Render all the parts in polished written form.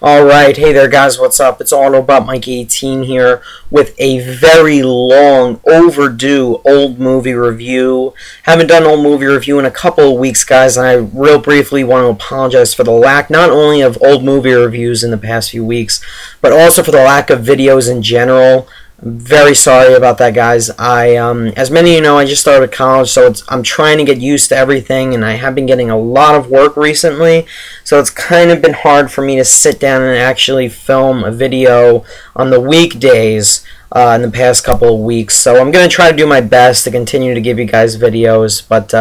Alright, hey there guys, what's up? It's Autobot Mike 18 here with a very long, overdue old movie review. Haven't done an old movie review in a couple of weeks, guys, and I real briefly want to apologize for the lack not only of old movie reviews in the past few weeks, but also for the lack of videos in general. I'm very sorry about that, guys. As many of you know, I just started college, so I'm trying to get used to everything, and I have been getting a lot of work recently, so it's kind of been hard for me to sit down and actually film a video on the weekdays in the past couple of weeks. So I'm going to try to do my best to continue to give you guys videos, but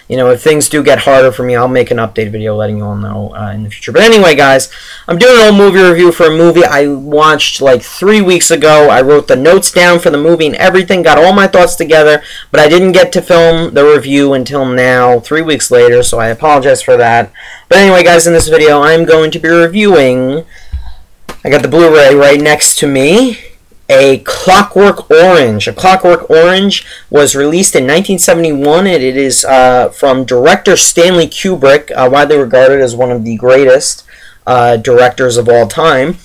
you know, if things do get harder for me, I'll make an update video letting you all know in the future. But anyway, guys, I'm doing an old movie review for a movie I watched like 3 weeks ago. I wrote the notes down for the movie and everything, got all my thoughts together, but I didn't get to film the review until now, 3 weeks later, so I apologize for that. But anyway, guys, in this video, I'm going to be reviewing, I got the Blu-ray right next to me, A Clockwork Orange. A Clockwork Orange was released in 1971, and it is from director Stanley Kubrick, widely regarded as one of the greatest directors of all time.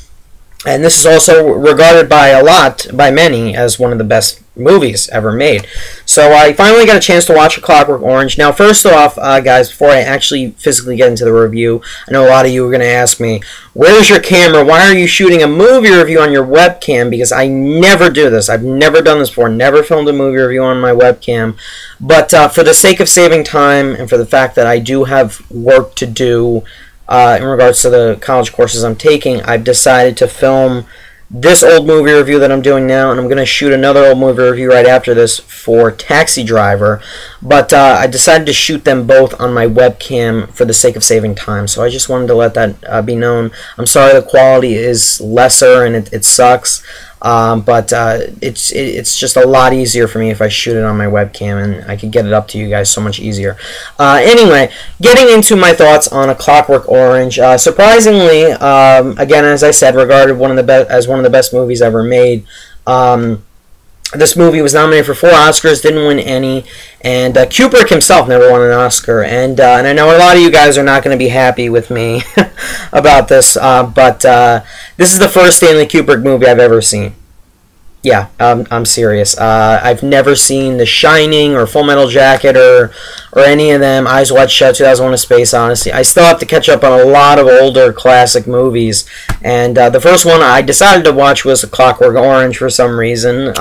And this is also regarded by many, as one of the best movies ever made. So I finally got a chance to watch A Clockwork Orange. Now, first off, guys, before I actually physically get into the review, I know a lot of you are going to ask me, where's your camera? Why are you shooting a movie review on your webcam? Because I never do this. I've never done this before. Never filmed a movie review on my webcam. But for the sake of saving time and for the fact that I do have work to do in regards to the college courses I'm taking, I've decided to film this old movie review that I'm doing now, and I'm going to shoot another old movie review right after this for Taxi Driver, but I decided to shoot them both on my webcam for the sake of saving time, so I just wanted to let that be known. I'm sorry the quality is lesser and it sucks, but it's just a lot easier for me if I shoot it on my webcam, and I could get it up to you guys so much easier. Anyway, getting into my thoughts on A Clockwork Orange. Surprisingly, again, as I said, regarded as one of the best movies ever made. This movie was nominated for 4 Oscars, didn't win any, and Kubrick himself never won an Oscar. And I know a lot of you guys are not going to be happy with me about this, but this is the first Stanley Kubrick movie I've ever seen. Yeah, I'm serious. I've never seen The Shining or Full Metal Jacket or any of them. Eyes Wide Shut, 2001: A Space Odyssey. I still have to catch up on a lot of older classic movies. And the first one I decided to watch was A Clockwork Orange for some reason.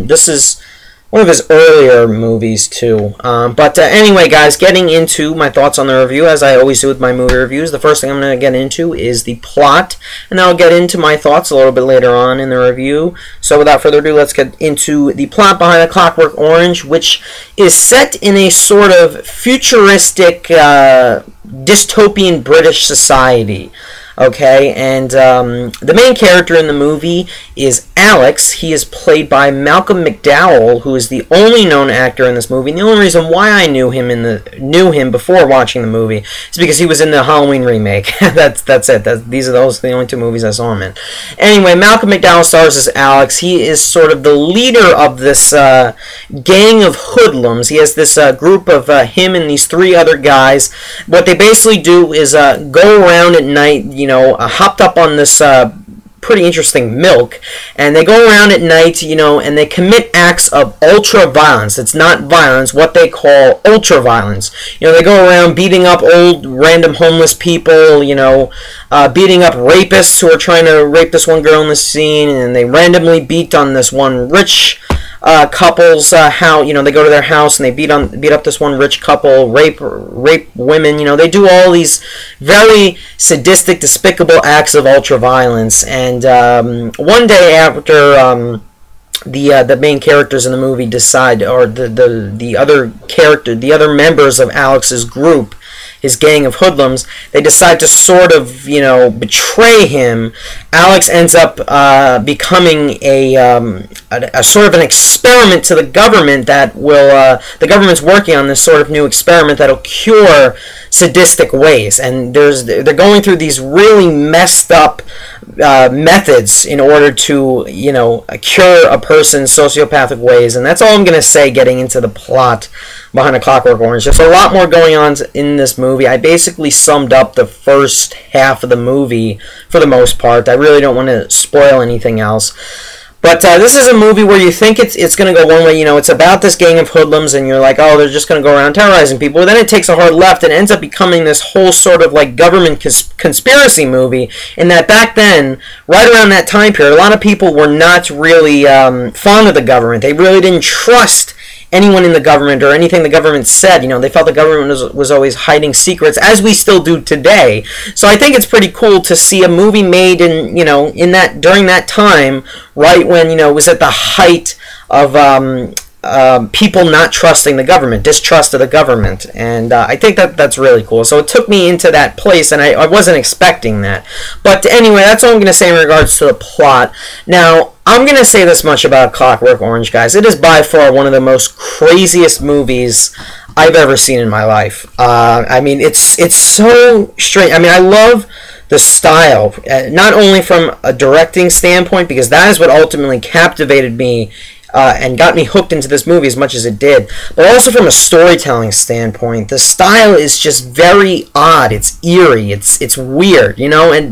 This is one of his earlier movies, too. But anyway, guys, getting into my thoughts on the review, as I always do with my movie reviews, the first thing I'm going to get into is the plot, and I'll get into my thoughts a little bit later on in the review. So without further ado, let's get into the plot behind A Clockwork Orange, which is set in a sort of futuristic, dystopian British society. Okay, and the main character in the movie is Alex. He is played by Malcolm McDowell, who is the only known actor in this movie. And the only reason why I knew him before watching the movie is because he was in the Halloween remake. That's it. Those are the only 2 movies I saw him in. Anyway, Malcolm McDowell stars as Alex. He is sort of the leader of this gang of hoodlums. He has this group of him and these 3 other guys. What they basically do is go around at night, you know, hopped up on this pretty interesting milk, and they go around at night, you know, and they commit acts of ultra-violence. It's not violence, what they call ultra-violence. You know, they go around beating up old random homeless people, you know, beating up rapists who are trying to rape this one girl in the scene, and they randomly beat on this one rich couples, how, you know, they go to their house and they beat up this one rich couple, rape women, you know, they do all these very sadistic, despicable acts of ultra-violence. And one day after the main characters in the movie decide, or the other members of Alex's group, his gang of hoodlums, they decide to sort of, you know, betray him. Alex ends up becoming a sort of an experiment to the government that will, the government's working on this sort of new experiment that'll cure sadistic ways, and they're going through these really messed up methods in order to, cure a person's sociopathic ways. And that's all I'm going to say getting into the plot behind A Clockwork Orange. There's a lot more going on in this movie. I basically summed up the first half of the movie for the most part. I really don't want to spoil anything else. But this is a movie where you think it's going to go one way. It's about this gang of hoodlums, and you're like, oh, they're just going to go around terrorizing people. But then it takes a hard left and ends up becoming this whole sort of like government conspiracy movie. In that back then, right around that time period, a lot of people were not really fond of the government. They really didn't trust anyone in the government or anything the government said. They felt the government was always hiding secrets, as we still do today. So I think it's pretty cool to see a movie made in during that time, right when it was at the height of people not trusting the government, distrust of the government, and I think that's really cool. So it took me into that place, and I wasn't expecting that. But anyway, that's all I'm going to say in regards to the plot. Now, I'm going to say this much about Clockwork Orange, guys. It is by far one of the most craziest movies I've ever seen in my life. I mean, it's so strange. I mean, I love the style, not only from a directing standpoint, because that is what ultimately captivated me and got me hooked into this movie as much as it did, but also from a storytelling standpoint. The style is just very odd. It's eerie. It's weird,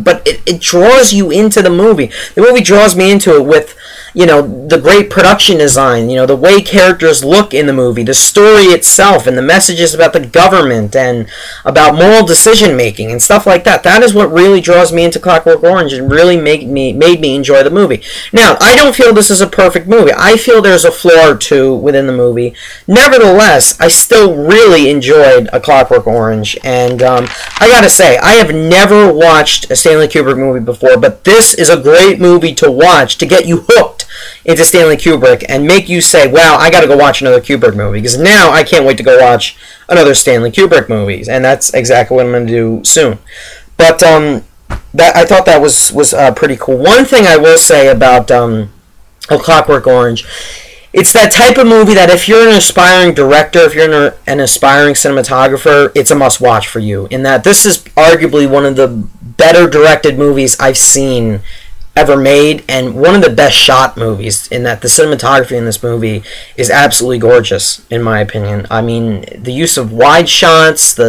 but it draws you into the movie. The movie draws me into it with, the great production design, the way characters look in the movie, the story itself, and the messages about the government and about moral decision making and stuff like that. That is what really draws me into Clockwork Orange and really made me enjoy the movie. Now, I don't feel this is a perfect movie. I feel there's a flaw or two within the movie. Nevertheless, I still really enjoyed A Clockwork Orange, and I gotta say, I have never watched a Stanley Kubrick movie before, but this is a great movie to watch to get you hooked into Stanley Kubrick and make you say, wow, I gotta go watch another Kubrick movie, because now I can't wait to go watch another Stanley Kubrick movie, and that's exactly what I'm gonna do soon. But I thought that was pretty cool. One thing I will say about A Clockwork Orange, it's that type of movie that if you're an aspiring director, if you're an aspiring cinematographer, it's a must-watch for you. In that this is arguably one of the better directed movies I've seen ever made, and one of the best shot movies, in that the cinematography in this movie is absolutely gorgeous, in my opinion. I mean, the use of wide shots,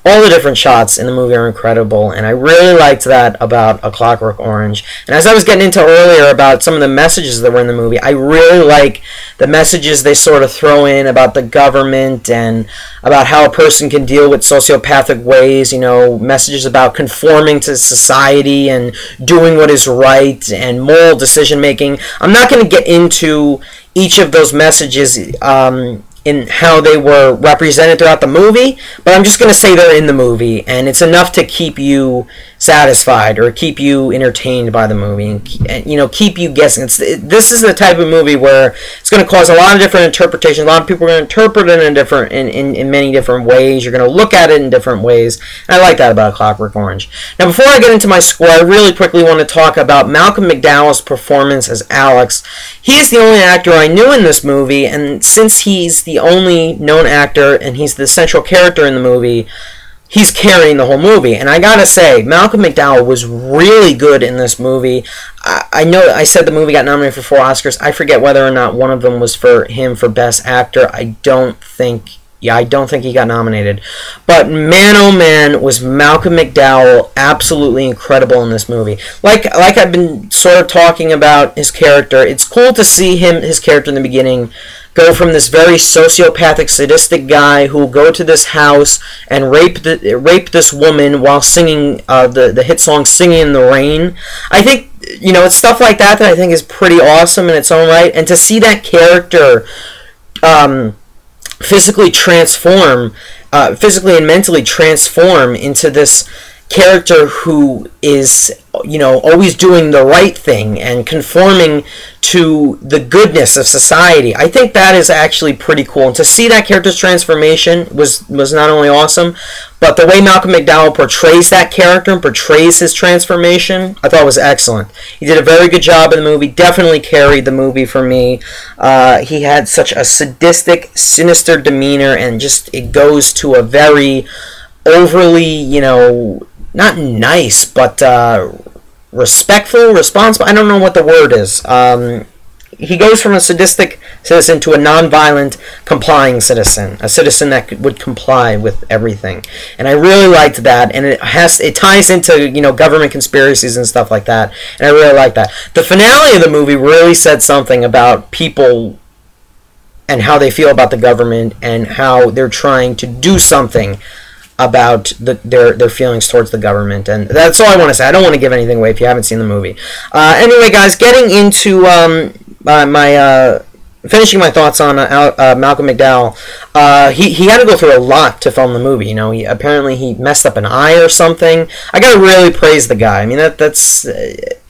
all the different shots in the movie are incredible, and I really liked that about A Clockwork Orange. And as I was getting into earlier about some of the messages that were in the movie, I really like the messages they sort of throw in about the government and about how a person can deal with sociopathic ways, messages about conforming to society and doing what is right and moral decision making. I'm not going to get into each of those messages in how they were represented throughout the movie, but I'm just going to say they're in the movie, and it's enough to keep you satisfied or keep you entertained by the movie and keep you guessing. This is the type of movie where it's going to cause a lot of different interpretations. A lot of people are going to interpret it in many different ways. You're going to look at it in different ways, and I like that about A Clockwork Orange. Now, before I get into my score, I really quickly want to talk about Malcolm McDowell's performance as Alex. He is the only actor I knew in this movie, and since he's the only known actor and he's the central character in the movie, he's carrying the whole movie. And I gotta say, Malcolm McDowell was really good in this movie. I know I said the movie got nominated for 4 Oscars. I forget whether or not one of them was for him for Best Actor. I don't think he got nominated. But man, oh man, was Malcolm McDowell absolutely incredible in this movie. Like I've been sort of talking about his character, it's cool to see his character in the beginning go from this very sociopathic, sadistic guy who will go to this house and rape this woman while singing the hit song "Singing in the Rain." I think it's stuff like that I think is pretty awesome in its own right, and to see that character physically and mentally transform into this character who is always doing the right thing and conforming to the goodness of society. I think that is actually pretty cool, and to see that character's transformation was not only awesome, but the way Malcolm McDowell portrays that character and portrays his transformation, I thought was excellent. He did a very good job in the movie, definitely carried the movie for me. He had such a sadistic, sinister demeanor, and just it goes to a very overly, not nice, but respectful, responsible. I don't know what the word is. He goes from a sadistic citizen to a non-violent, complying citizen, a citizen that would comply with everything. And I really liked that, and it ties into, you know, government conspiracies and stuff like that. And I really like that. The finale of the movie really said something about people and how they feel about the government and how they're trying to do something about their feelings towards the government. And that's all I want to say. I don't want to give anything away if you haven't seen the movie. Anyway, guys, getting into finishing my thoughts on Malcolm McDowell. He had to go through a lot to film the movie. You know, apparently he messed up an eye or something. I gotta really praise the guy. I mean, that's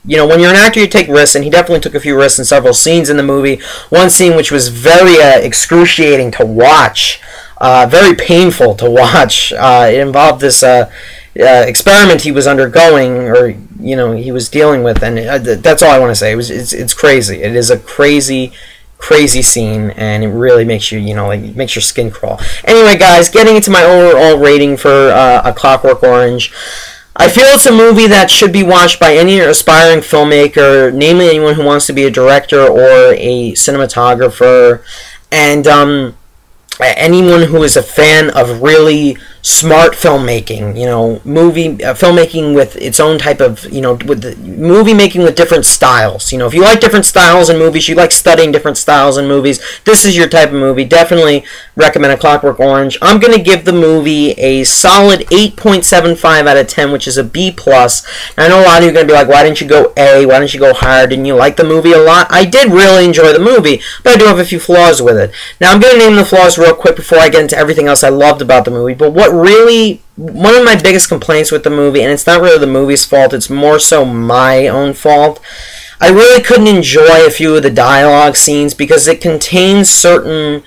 you know, when you're an actor, you take risks, and he definitely took a few risks in several scenes in the movie. One scene which was very excruciating to watch. Very painful to watch. It involved this experiment he was undergoing, or, you know, he was dealing with, and that's all I want to say. It's crazy. It is a crazy scene, and it really makes you, you know, like, makes your skin crawl. Anyway, guys, getting into my overall rating for A Clockwork Orange. I feel it's a movie that should be watched by any aspiring filmmaker, namely anyone who wants to be a director or a cinematographer, and anyone who is a fan of really smart filmmaking, you know, filmmaking with its own type of, you know, movie making with different styles. You know, if you like different styles in movies, you like studying different styles in movies, this is your type of movie. Definitely recommend A Clockwork Orange. I'm going to give the movie a solid 8.75 out of 10, which is a B+. I know a lot of you are going to be like, why didn't you go A? Why didn't you go higher? Didn't you like the movie a lot? I did really enjoy the movie, but I do have a few flaws with it. Now, I'm going to name the flaws real quick before I get into everything else I loved about the movie, but one of my biggest complaints with the movie, and it's not really the movie's fault, it's more so my own fault, I really couldn't enjoy a few of the dialogue scenes because it contains certain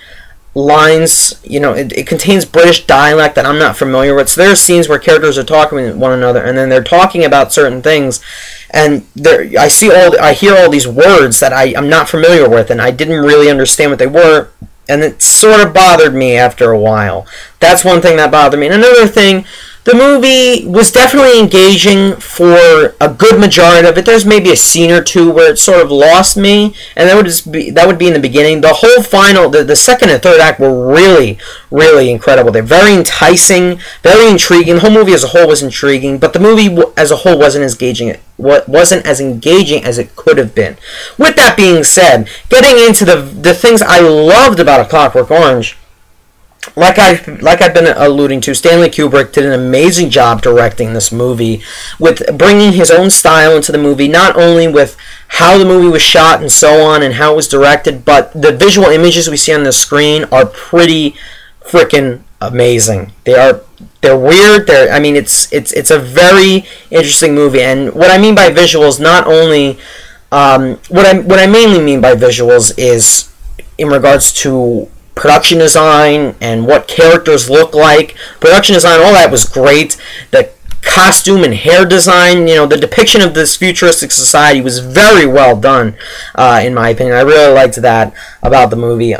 lines, you know, it contains British dialect that I'm not familiar with. So there are scenes where characters are talking with one another, and then they're talking about certain things, and I hear all these words that I'm not familiar with, and I didn't really understand what they were. And it sort of bothered me after a while. That's one thing that bothered me. And another thing, the movie was definitely engaging for a good majority of it. There's maybe a scene or two where it sort of lost me, and that would be in the beginning. The whole final, the second and third act were really, really incredible. They're very enticing, very intriguing. The whole movie as a whole was intriguing, but the movie as a whole wasn't as engaging as it could have been. With that being said, getting into the things I loved about A Clockwork Orange, like I've been alluding to, Stanley Kubrick did an amazing job directing this movie, with bringing his own style into the movie, not only with how the movie was shot and so on, and how it was directed, but the visual images we see on the screen are pretty freaking amazing. They're weird. I mean, it's a very interesting movie, and what I mean by visuals, not only what I mainly mean by visuals is in regards to production design and what characters look like. Production design, all that was great. The costume and hair design, you know, the depiction of this futuristic society was very well done, in my opinion. I really liked that about the movie.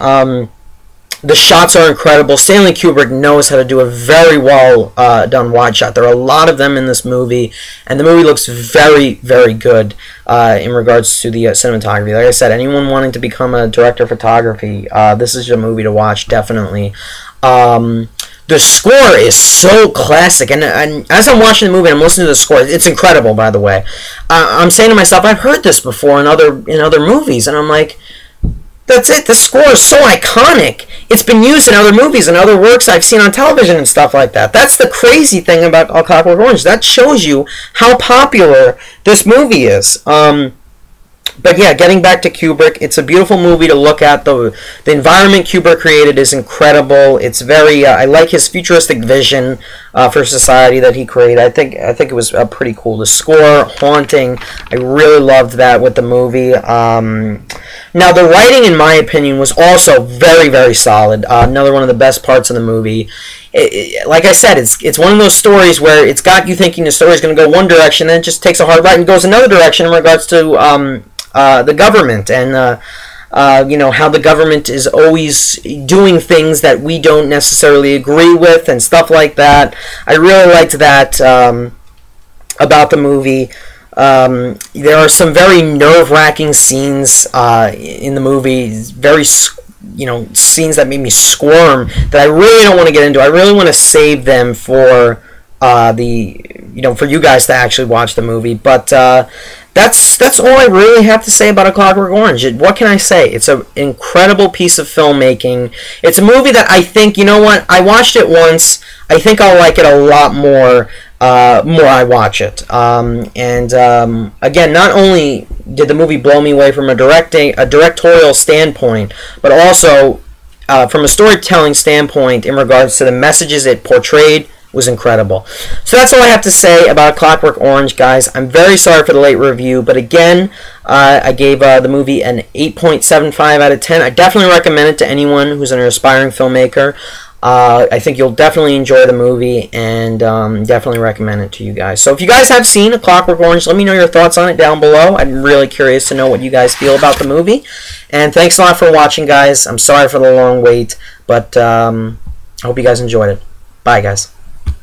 The shots are incredible. Stanley Kubrick knows how to do a very well done wide shot. There are a lot of them in this movie, and the movie looks very, very good in regards to the cinematography. Like I said, anyone wanting to become a director of photography, this is your movie to watch, definitely. The score is so classic, and as I'm watching the movie, I'm listening to the score. It's incredible, by the way. I'm saying to myself, I've heard this before in other movies, and I'm like, that's it. The score is so iconic. It's been used in other movies and other works I've seen on television and stuff like that. That's the crazy thing about A Clockwork Orange. That shows you how popular this movie is. But yeah, getting back to Kubrick, it's a beautiful movie to look at. The environment Kubrick created is incredible. It's very I like his futuristic vision for society that he created. I think it was pretty cool. The score, haunting. I really loved that with the movie. Now the writing, in my opinion, was also very, very solid. Another one of the best parts of the movie. Like I said, it's one of those stories where it's got you thinking the story is going to go one direction, then it just takes a hard right and goes another direction in regards to the government, and you know, how the government is always doing things that we don't necessarily agree with and stuff like that. I really liked that about the movie. There are some very nerve-wracking scenes in the movie, very scenes that made me squirm that I really don't want to get into. I really want to save them for for you guys to actually watch the movie. But that's all I really have to say about A Clockwork Orange. What can I say? It's an incredible piece of filmmaking. It's a movie that I think, you know what, I watched it once. I think I'll like it a lot more I watch it. Again, not only did the movie blow me away from a directorial standpoint, but also from a storytelling standpoint in regards to the messages it portrayed was incredible. So that's all I have to say about A Clockwork Orange, guys. I'm very sorry for the late review, but again, I gave the movie an 8.75 out of 10. I definitely recommend it to anyone who's an aspiring filmmaker. I think you'll definitely enjoy the movie, and definitely recommend it to you guys. So if you guys have seen A Clockwork Orange, let me know your thoughts on it down below. I'm really curious to know what you guys feel about the movie. And thanks a lot for watching, guys. I'm sorry for the long wait, but I hope you guys enjoyed it. Bye, guys.